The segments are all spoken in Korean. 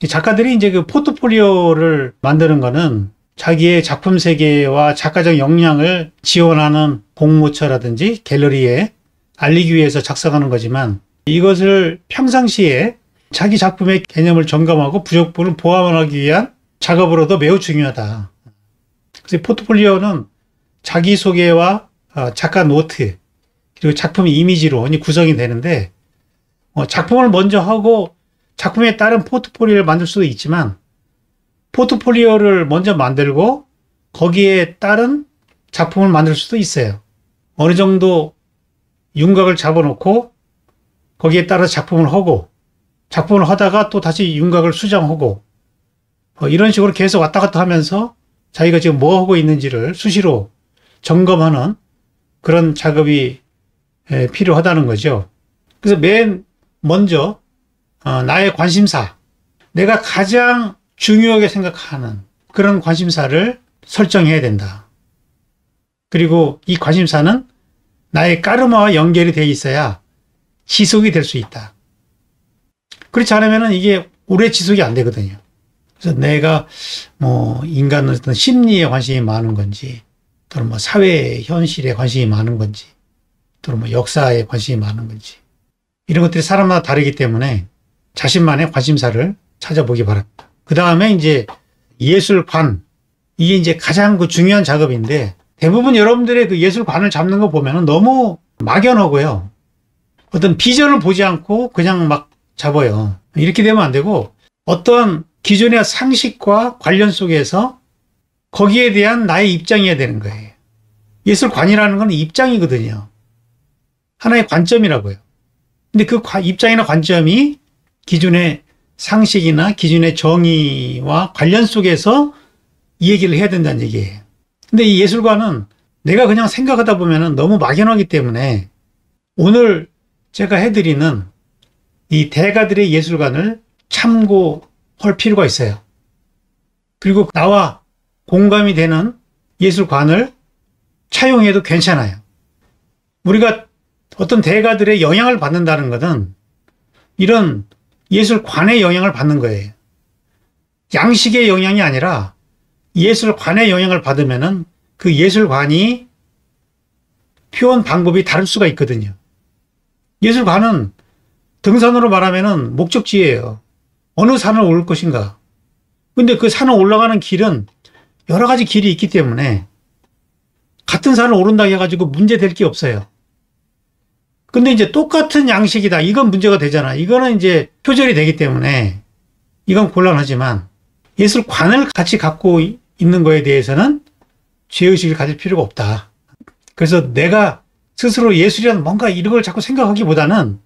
이 작가들이 이제 그 포트폴리오를 만드는 거는 자기의 작품 세계와 작가적 역량을 지원하는 공모처라든지 갤러리에 알리기 위해서 작성하는 거지만 이것을 평상시에 자기 작품의 개념을 점검하고 부족분을 보완하기 위한 작업으로도 매우 중요하다. 그래서 포트폴리오는 자기소개와 작가 노트 그리고 작품 이미지로 구성이 되는데 작품을 먼저 하고 작품에 따른 포트폴리오를 만들 수도 있지만 포트폴리오를 먼저 만들고 거기에 따른 작품을 만들 수도 있어요. 어느 정도 윤곽을 잡아놓고 거기에 따라 작품을 하고 작품을 하다가 또 다시 윤곽을 수정하고 이런 식으로 계속 왔다 갔다 하면서 자기가 지금 뭐 하고 있는지를 수시로 점검하는 그런 작업이 필요하다는 거죠. 그래서 맨 먼저 나의 관심사, 내가 가장 중요하게 생각하는 그런 관심사를 설정해야 된다. 그리고 이 관심사는 나의 까르마와 연결이 되어 있어야 지속이 될 수 있다. 그렇지 않으면 이게 오래 지속이 안 되거든요. 그래서 내가 인간의 어떤 심리에 관심이 많은 건지, 또는 사회 현실에 관심이 많은 건지, 또는 역사에 관심이 많은 건지, 이런 것들이 사람마다 다르기 때문에 자신만의 관심사를 찾아보기 바랍니다. 그 다음에 이제 예술관, 이게 이제 가장 중요한 작업인데 대부분 여러분들의 그 예술관을 잡는 거 보면 너무 막연하고요. 어떤 비전을 보지 않고 그냥 막 잡아요. 이렇게 되면 안 되고 어떤 기존의 상식과 관련 속에서 거기에 대한 나의 입장이어야 되는 거예요. 예술관이라는 건 입장이거든요. 하나의 관점이라고요. 근데 그 입장이나 관점이 기존의 상식이나 기존의 정의와 관련 속에서 이 얘기를 해야 된다는 얘기예요. 근데 이 예술관은 내가 그냥 생각하다 보면 너무 막연하기 때문에 오늘 제가 해드리는 이 대가들의 예술관을 참고할 필요가 있어요. 그리고 나와 공감이 되는 예술관을 차용해도 괜찮아요. 우리가 어떤 대가들의 영향을 받는다는 것은 이런 예술관의 영향을 받는 거예요. 양식의 영향이 아니라 예술관의 영향을 받으면은 그 예술관이 표현 방법이 다를 수가 있거든요. 예술관은 등산으로 말하면은 목적지예요. 어느 산을 오를 것인가. 근데 그 산을 올라가는 길은 여러 가지 길이 있기 때문에 같은 산을 오른다 해가지고 문제될 게 없어요. 근데 이제 똑같은 양식이다. 이건 문제가 되잖아. 이거는 이제 표절이 되기 때문에 이건 곤란하지만 예술관을 같이 갖고 있는 거에 대해서는 죄의식을 가질 필요가 없다. 그래서 내가 스스로 예술이란 뭔가 이런 걸 자꾸 생각하기보다는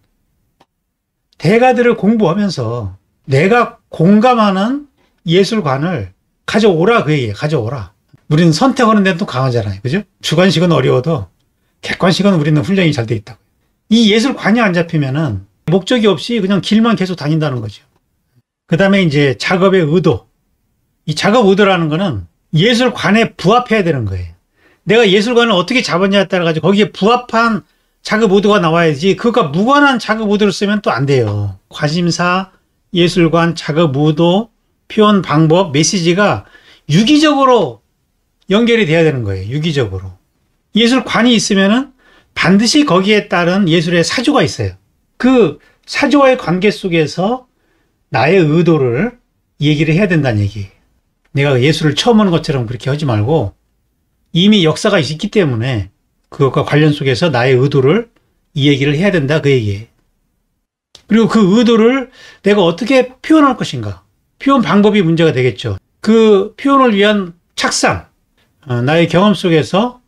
대가들을 공부하면서 내가 공감하는 예술관을 가져오라 그 얘기예요. 가져오라. 우리는 선택하는 데는 또 강하잖아요. 그죠? 주관식은 어려워도 객관식은 우리는 훈련이 잘 돼 있다고. 이 예술관이 안 잡히면은 목적이 없이 그냥 길만 계속 다닌다는 거죠. 그 다음에 이제 작업의 의도. 이 작업 의도라는 거는 예술관에 부합해야 되는 거예요. 내가 예술관을 어떻게 잡았냐에 따라 가지고 거기에 부합한 작업 의도가 나와야지 그것과 무관한 작업 의도를 쓰면 또 안 돼요. 관심사, 예술관, 작업 의도, 표현 방법, 메시지가 유기적으로 연결이 돼야 되는 거예요. 유기적으로. 예술관이 있으면은 반드시 거기에 따른 예술의 사조가 있어요. 그 사조와의 관계 속에서 나의 의도를 얘기를 해야 된다는 얘기예요. 내가 예술을 처음 하는 것처럼 그렇게 하지 말고 이미 역사가 있기 때문에 그것과 관련 속에서 나의 의도를 이 얘기를 해야 된다 그 얘기예요. 그리고 그 의도를 내가 어떻게 표현할 것인가. 표현 방법이 문제가 되겠죠. 그 표현을 위한 착상, 나의 경험 속에서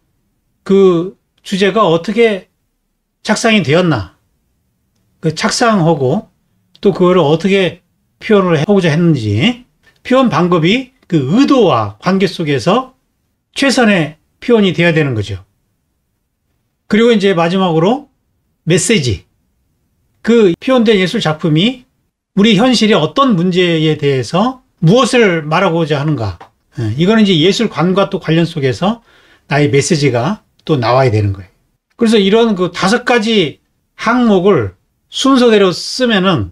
그 주제가 어떻게 착상이 되었나. 그 착상하고 또 그거를 어떻게 표현을 해보고자 했는지 표현 방법이 그 의도와 관계 속에서 최선의 표현이 되어야 되는 거죠. 그리고 이제 마지막으로 메시지. 그 표현된 예술 작품이 우리 현실의 어떤 문제에 대해서 무엇을 말하고자 하는가. 이거는 이제 예술관과 또 관련 속에서 나의 메시지가 또 나와야 되는 거예요. 그래서 이런 그 5가지 항목을 순서대로 쓰면은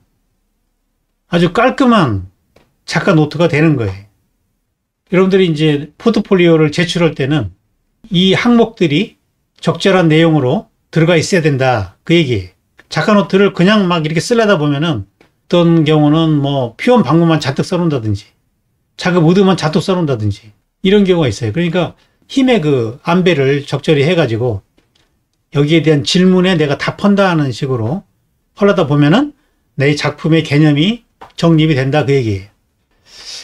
아주 깔끔한 작가 노트가 되는 거예요. 여러분들이 이제 포트폴리오를 제출할 때는 이 항목들이 적절한 내용으로 들어가 있어야 된다. 그 얘기예요. 작가 노트를 그냥 막 이렇게 쓰려다 보면은 어떤 경우는 뭐 표현 방법만 잔뜩 써놓는다든지 작업 의도만 잔뜩 써놓는다든지 이런 경우가 있어요. 그러니까 힘의 그 안배를 적절히 해가지고 여기에 대한 질문에 내가 답한다 하는 식으로 하려다 보면은 내 작품의 개념이 정립이 된다 그 얘기예요.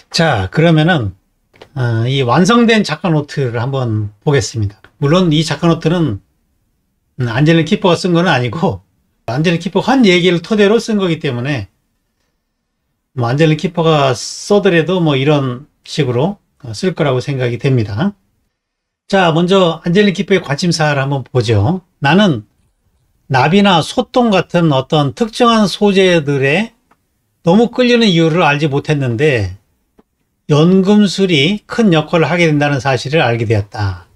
자, 그러면은 이 완성된 작가 노트를 한번 보겠습니다. 물론 이 작가 노트는 안젤린 키퍼가 쓴 건 아니고 안젤린 키퍼가 한 얘기를 토대로 쓴 거기 때문에 뭐 안젤린 키퍼가 써더라도 뭐 이런 식으로 쓸 거라고 생각이 됩니다. 자, 먼저 안젤린 키퍼의 관심사를 한번 보죠. 나는 나비나 소똥 같은 어떤 특정한 소재들에 너무 끌리는 이유를 알지 못했는데 연금술이 큰 역할을 하게 된다는 사실을 알게 되었다.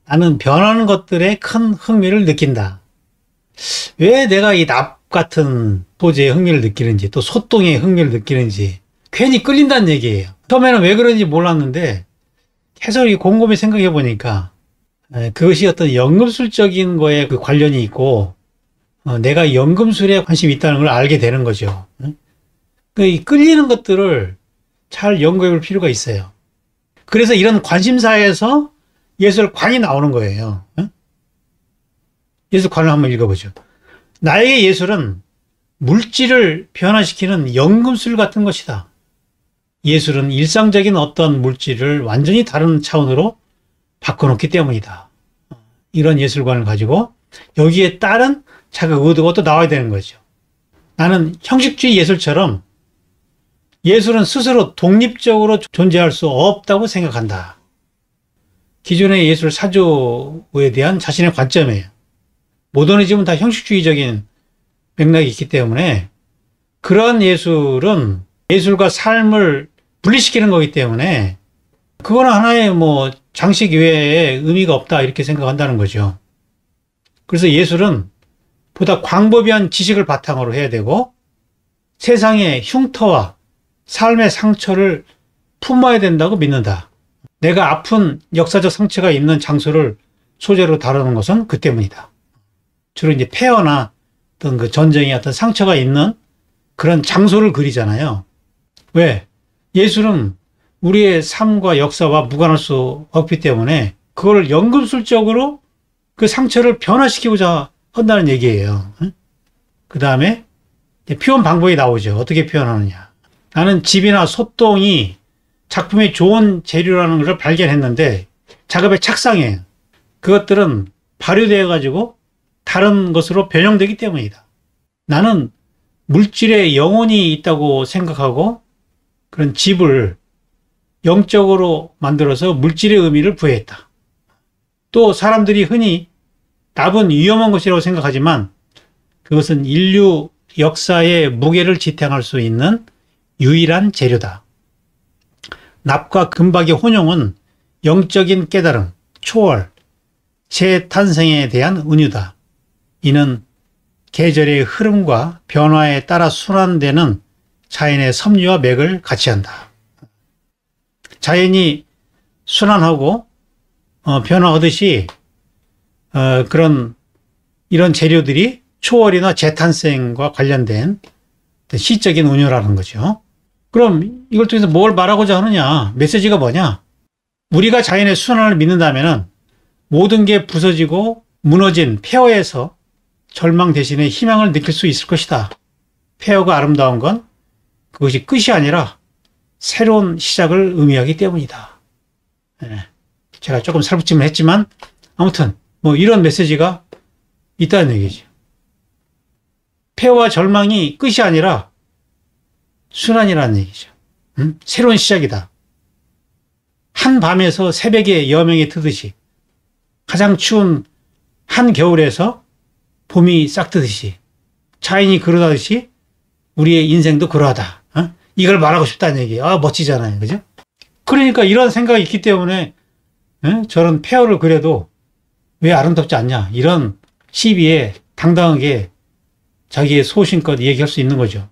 나는 변하는 것들에 큰 흥미를 느낀다. 왜 내가 이 납 같은 소재에 흥미를 느끼는지 또 소똥에 흥미를 느끼는지 괜히 끌린다는 얘기예요. 처음에는 왜 그런지 몰랐는데 계속 곰곰이 생각해 보니까 그것이 어떤 연금술적인 거에 그 관련이 있고 내가 연금술에 관심이 있다는 걸 알게 되는 거죠. 이 끌리는 것들을 잘 연구해 볼 필요가 있어요. 그래서 이런 관심사에서 예술관이 나오는 거예요. 예술관을 한번 읽어보죠. 나에게 예술은 물질을 변화시키는 연금술 같은 것이다. 예술은 일상적인 어떤 물질을 완전히 다른 차원으로 바꿔놓기 때문이다. 이런 예술관을 가지고 여기에 따른 자기 의도가 또 나와야 되는 거죠. 나는 형식주의 예술처럼 예술은 스스로 독립적으로 존재할 수 없다고 생각한다. 기존의 예술 사조에 대한 자신의 관점이에요. 모더니즘은 다 형식주의적인 맥락이 있기 때문에 그러한 예술은 예술과 삶을 분리시키는 거기 때문에 그거는 하나의 뭐 장식 외에 의미가 없다 이렇게 생각한다는 거죠. 그래서 예술은 보다 광범위한 지식을 바탕으로 해야 되고 세상의 흉터와 삶의 상처를 품어야 된다고 믿는다. 내가 아픈 역사적 상처가 있는 장소를 소재로 다루는 것은 그 때문이다. 주로 이제 폐허나 어떤 그 전쟁의 어떤 상처가 있는 그런 장소를 그리잖아요. 왜? 예술은 우리의 삶과 역사와 무관할 수 없기 때문에 그걸 연금술적으로 그 상처를 변화시키고자 한다는 얘기예요. 그 다음에 표현 방법이 나오죠. 어떻게 표현하느냐. 나는 집이나 소똥이 작품의 좋은 재료라는 것을 발견했는데 작업의 착상이에요. 그것들은 발효되어 가지고 다른 것으로 변형되기 때문이다. 나는 물질에 영혼이 있다고 생각하고 그런 집을 영적으로 만들어서 물질의 의미를 부여했다. 또 사람들이 흔히 납은 위험한 것이라고 생각하지만 그것은 인류 역사의 무게를 지탱할 수 있는 유일한 재료다. 납과 금박의 혼용은 영적인 깨달음, 초월, 재탄생에 대한 은유다. 이는 계절의 흐름과 변화에 따라 순환되는 자연의 섭리와 맥을 같이 한다. 자연이 순환하고 변화하듯이 이런 재료들이 초월이나 재탄생과 관련된 시적인 은유라는 거죠. 그럼 이걸 통해서 뭘 말하고자 하느냐? 메시지가 뭐냐? 우리가 자연의 순환을 믿는다면 모든 게 부서지고 무너진 폐허에서 절망 대신에 희망을 느낄 수 있을 것이다. 폐허가 아름다운 건 그것이 끝이 아니라 새로운 시작을 의미하기 때문이다. 제가 조금 살붙임을 했지만 아무튼 뭐 이런 메시지가 있다는 얘기죠. 폐허와 절망이 끝이 아니라 순환이라는 얘기죠. 새로운 시작이다. 한 밤에서 새벽에 여명이 트듯이 가장 추운 한겨울에서 봄이 싹트듯이 자연이 그러하듯이 우리의 인생도 그러하다. 이걸 말하고 싶다는 얘기예요. 아, 멋지잖아요. 그죠? 그러니까 이런 생각이 있기 때문에 저런 폐허를 그려도 왜 아름답지 않냐. 이런 시비에 당당하게 자기의 소신껏 얘기할 수 있는 거죠.